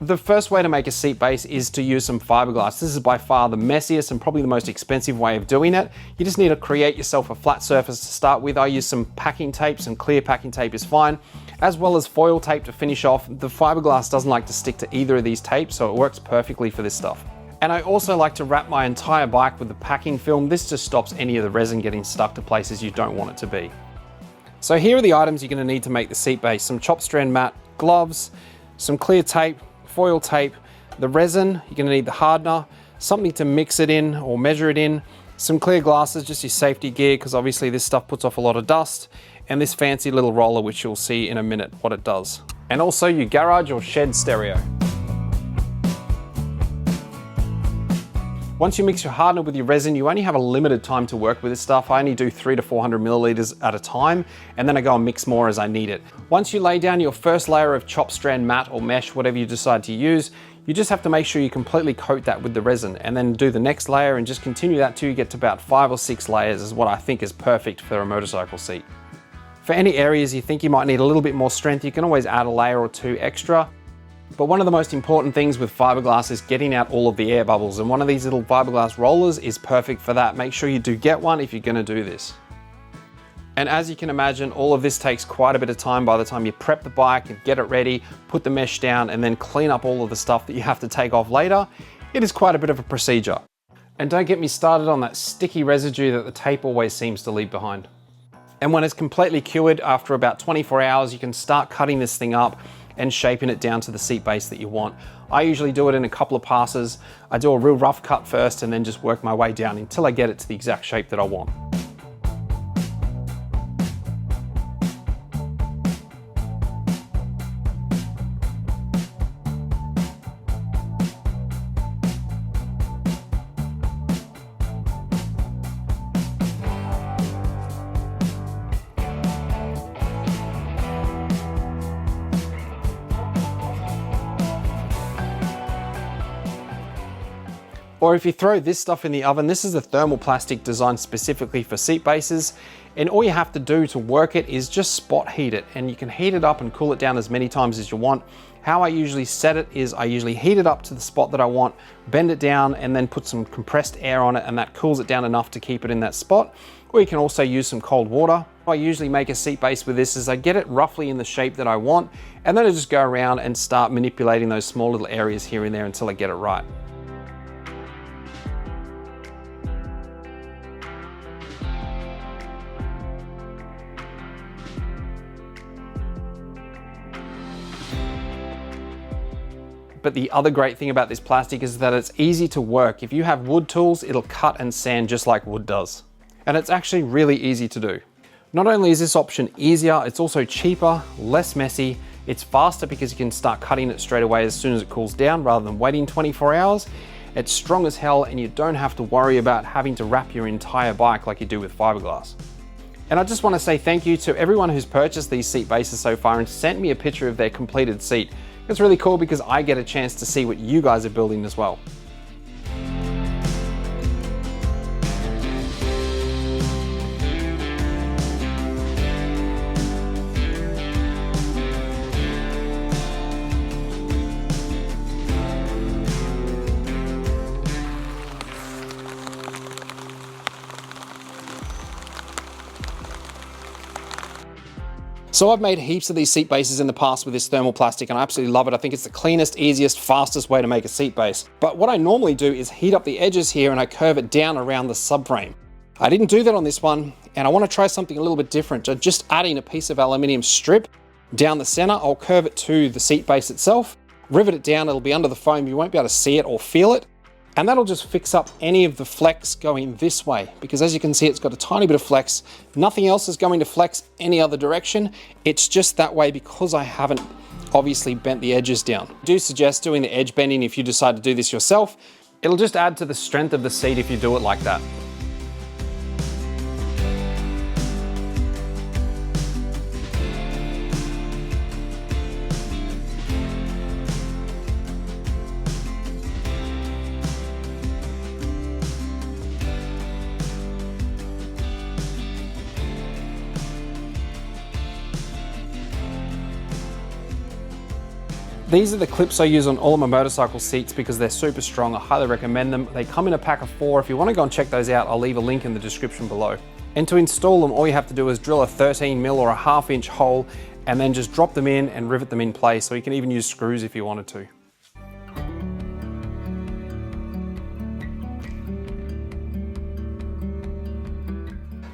The first way to make a seat base is to use some fiberglass. This is by far the messiest and probably the most expensive way of doing it. You just need to create yourself a flat surface to start with. I use some packing tape, some clear packing tape is fine, as well as foil tape to finish off. The fiberglass doesn't like to stick to either of these tapes, so it works perfectly for this stuff. And I also like to wrap my entire bike with the packing film. This just stops any of the resin getting stuck to places you don't want it to be. So here are the items you're going to need to make the seat base. Some chopped strand mat, gloves, some clear tape, foil tape, the resin, you're going to need the hardener, something to mix it in or measure it in, some clear glasses, just your safety gear, because obviously this stuff puts off a lot of dust, and this fancy little roller, which you'll see in a minute what it does. And also your garage or shed stereo. Once you mix your hardener with your resin, you only have a limited time to work with this stuff. I only do 300 to 400 milliliters at a time, and then I go and mix more as I need it. Once you lay down your first layer of chopped strand mat or mesh, whatever you decide to use, you just have to make sure you completely coat that with the resin, and then do the next layer and just continue that till you get to about 5 or 6 layers is what I think is perfect for a motorcycle seat. For any areas you think you might need a little bit more strength, you can always add a layer or two extra. But one of the most important things with fiberglass is getting out all of the air bubbles, and one of these little fiberglass rollers is perfect for that. Make sure you do get one if you're going to do this. And as you can imagine, all of this takes quite a bit of time by the time you prep the bike and get it ready, put the mesh down, and then clean up all of the stuff that you have to take off later. It is quite a bit of a procedure. And don't get me started on that sticky residue that the tape always seems to leave behind. And when it's completely cured, after about 24 hours, you can start cutting this thing up and shaping it down to the seat base that you want. I usually do it in a couple of passes. I do a real rough cut first and then just work my way down until I get it to the exact shape that I want. Or if you throw this stuff in the oven, this is a thermal plastic designed specifically for seat bases, and all you have to do to work it is just spot heat it, and you can heat it up and cool it down as many times as you want. How I usually set it is I usually heat it up to the spot that I want, bend it down, and then put some compressed air on it, and that cools it down enough to keep it in that spot. Or you can also use some cold water. I usually make a seat base with this is I get it roughly in the shape that I want, and then I just go around and start manipulating those small little areas here and there until I get it right. But the other great thing about this plastic is that it's easy to work. If you have wood tools, it'll cut and sand just like wood does. And it's actually really easy to do. Not only is this option easier, it's also cheaper, less messy, it's faster because you can start cutting it straight away as soon as it cools down rather than waiting 24 hours. It's strong as hell, and you don't have to worry about having to wrap your entire bike like you do with fiberglass. And I just want to say thank you to everyone who's purchased these seat bases so far and sent me a picture of their completed seat. It's really cool because I get a chance to see what you guys are building as well. So I've made heaps of these seat bases in the past with this thermal plastic, and I absolutely love it. I think it's the cleanest, easiest, fastest way to make a seat base. But what I normally do is heat up the edges here and I curve it down around the subframe. I didn't do that on this one, and I want to try something a little bit different. So just adding a piece of aluminium strip down the center, I'll curve it to the seat base itself, rivet it down, it'll be under the foam, you won't be able to see it or feel it. And that'll just fix up any of the flex going this way, because as you can see, it's got a tiny bit of flex. Nothing else is going to flex any other direction. It's just that way because I haven't obviously bent the edges down. I do suggest doing the edge bending if you decide to do this yourself. It'll just add to the strength of the seat if you do it like that. These are the clips I use on all of my motorcycle seats because they're super strong. I highly recommend them. They come in a pack of 4. If you want to go and check those out, I'll leave a link in the description below. And to install them, all you have to do is drill a 13 mil or a 1/2 inch hole and then just drop them in and rivet them in place. Or you can even use screws if you wanted to.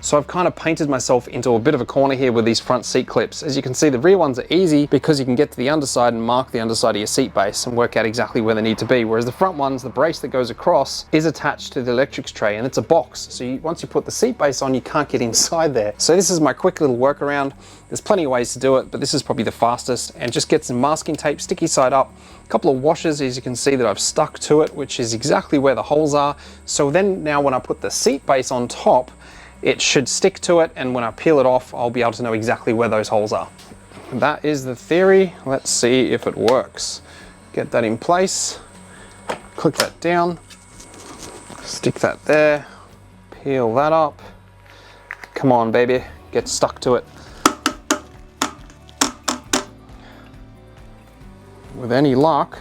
So I've kind of painted myself into a bit of a corner here with these front seat clips. As you can see, the rear ones are easy because you can get to the underside and mark the underside of your seat base and work out exactly where they need to be. Whereas the front ones, the brace that goes across is attached to the electrics tray and it's a box. So once you put the seat base on, you can't get inside there. So this is my quick little workaround. There's plenty of ways to do it, but this is probably the fastest. And just get some masking tape, sticky side up, a couple of washers, as you can see, that I've stuck to it, which is exactly where the holes are. So then now when I put the seat base on top, it should stick to it, and when I peel it off, I'll be able to know exactly where those holes are. That is the theory. Let's see if it works. Get that in place, click that down, stick that there, peel that up. Come on, baby, get stuck to it. With any luck,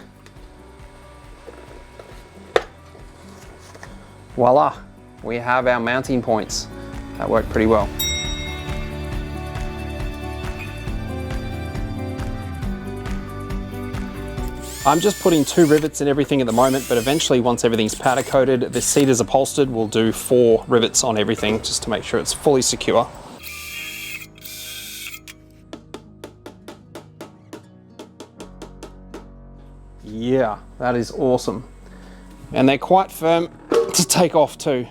voila, we have our mounting points. That worked pretty well. I'm just putting 2 rivets in everything at the moment, but eventually once everything's powder coated, the seat is upholstered, we'll do 4 rivets on everything just to make sure it's fully secure. Yeah, that is awesome. And they're quite firm to take off too.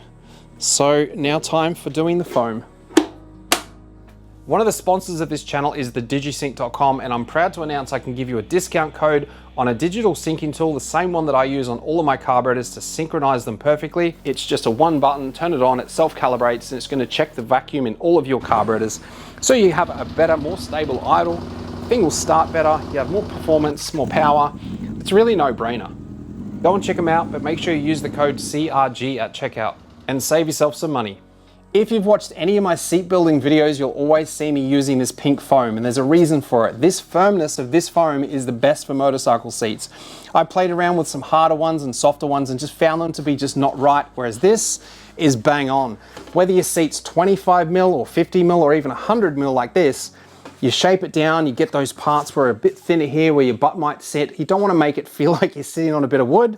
So now time for doing the foam. One of the sponsors of this channel is the digisync.com, and I'm proud to announce I can give you a discount code on a digital syncing tool, the same one that I use on all of my carburetors to synchronize them perfectly. It's just a 1 button, turn it on, it self-calibrates, and it's going to check the vacuum in all of your carburetors. So you have a better, more stable idle, thing will start better, you have more performance, more power. It's really no-brainer. Go and check them out, but make sure you use the code CRG at checkout and save yourself some money. If you've watched any of my seat building videos, you'll always see me using this pink foam, and there's a reason for it. This firmness of this foam is the best for motorcycle seats. I played around with some harder ones and softer ones and just found them to be just not right, whereas this is bang on. Whether your seat's 25 mil or 50 mil or even 100 mil like this, you shape it down, you get those parts where a bit thinner here where your butt might sit. You don't want to make it feel like you're sitting on a bit of wood.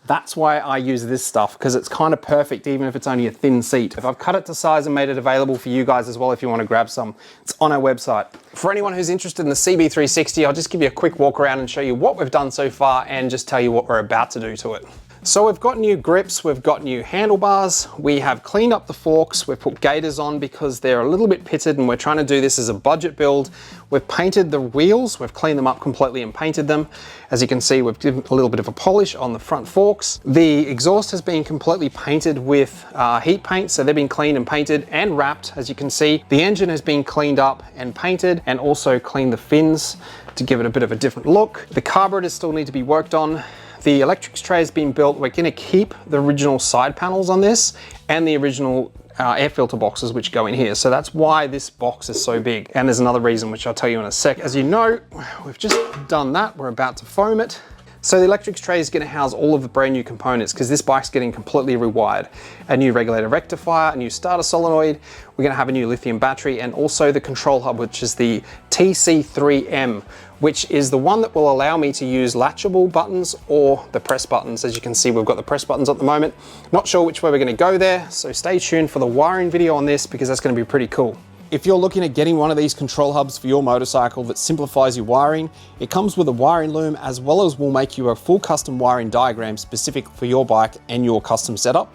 That's why I use this stuff, because it's kind of perfect even if it's only a thin seat. If I've cut it to size and made it available for you guys as well if you want to grab some, it's on our website. For anyone who's interested in the CB360, I'll just give you a quick walk around and show you what we've done so far and just tell you what we're about to do to it. So we've got new grips, we've got new handlebars, we have cleaned up the forks, we've put gaiters on because they're a little bit pitted and we're trying to do this as a budget build. We've painted the wheels, we've cleaned them up completely and painted them. As you can see, we've given a little bit of a polish on the front forks. The exhaust has been completely painted with heat paint, so they've been cleaned and painted and wrapped, as you can see. The engine has been cleaned up and painted, and also cleaned the fins to give it a bit of a different look. The carburetors still need to be worked on. The electrics tray has been built. We're going to keep the original side panels on this and the original air filter boxes which go in here. So that's why this box is so big. And there's another reason which I'll tell you in a sec. As you know, we've just done that. We're about to foam it. So the electrics tray is going to house all of the brand new components because this bike's getting completely rewired. A new regulator rectifier, a new starter solenoid, we're going to have a new lithium battery, and also the control hub, which is the TC3M, which is the one that will allow me to use latchable buttons or the press buttons. As you can see, we've got the press buttons at the moment. Not sure which way we're going to go there, so stay tuned for the wiring video on this because that's going to be pretty cool. If you're looking at getting one of these control hubs for your motorcycle that simplifies your wiring, it comes with a wiring loom, as well as we'll make you a full custom wiring diagram specific for your bike and your custom setup.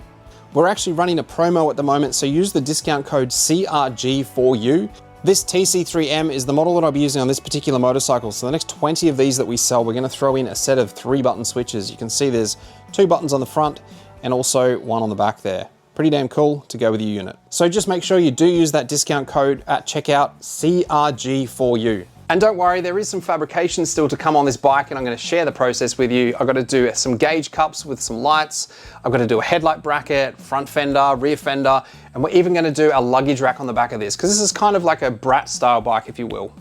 We're actually running a promo at the moment, so use the discount code CRG4U. This TC3M is the model that I'll be using on this particular motorcycle. So the next 20 of these that we sell, we're going to throw in a set of 3-button switches. You can see there's 2 buttons on the front and also 1 on the back there. Pretty damn cool to go with your unit. So just make sure you do use that discount code at checkout, CRG4U. And don't worry, there is some fabrication still to come on this bike, and I'm going to share the process with you. I've got to do some gauge cups with some lights. I've got to do a headlight bracket, front fender, rear fender, and we're even going to do a luggage rack on the back of this, because this is kind of like a brat style bike, if you will.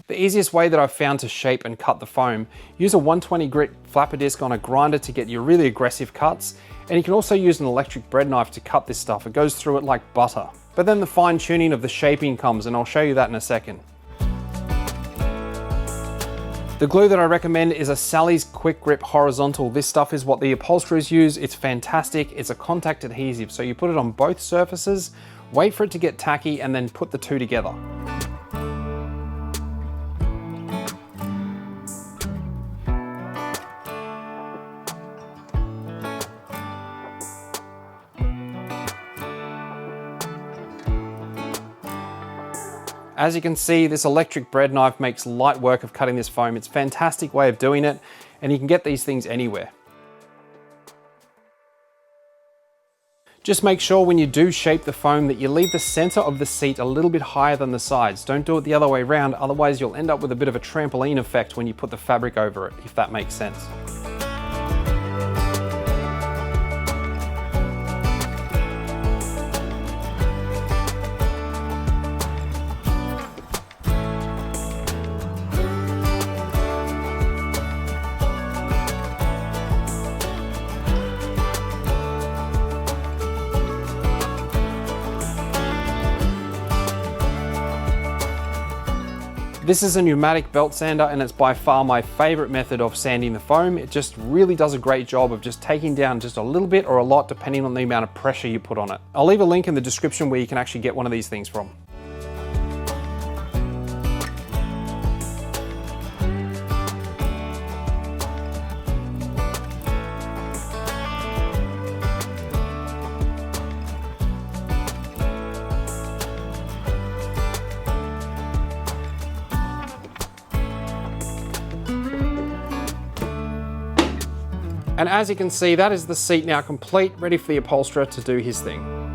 The easiest way that I've found to shape and cut the foam, use a 120 grit flapper disc on a grinder to get your really aggressive cuts, and you can also use an electric bread knife to cut this stuff. It goes through it like butter. But then the fine tuning of the shaping comes, and I'll show you that in a second. The glue that I recommend is a Sally's Quick Grip Horizontal. This stuff is what the upholsterers use. It's fantastic. It's a contact adhesive, so you put it on both surfaces, wait for it to get tacky, and then put the two together. As you can see, this electric bread knife makes light work of cutting this foam. It's a fantastic way of doing it, and you can get these things anywhere. Just make sure when you do shape the foam that you leave the center of the seat a little bit higher than the sides. Don't do it the other way around, otherwise you'll end up with a bit of a trampoline effect when you put the fabric over it, if that makes sense. This is a pneumatic belt sander, and it's by far my favorite method of sanding the foam. It just really does a great job of just taking down just a little bit or a lot depending on the amount of pressure you put on it. I'll leave a link in the description where you can actually get one of these things from. And as you can see, that is the seat now complete, ready for the upholsterer to do his thing.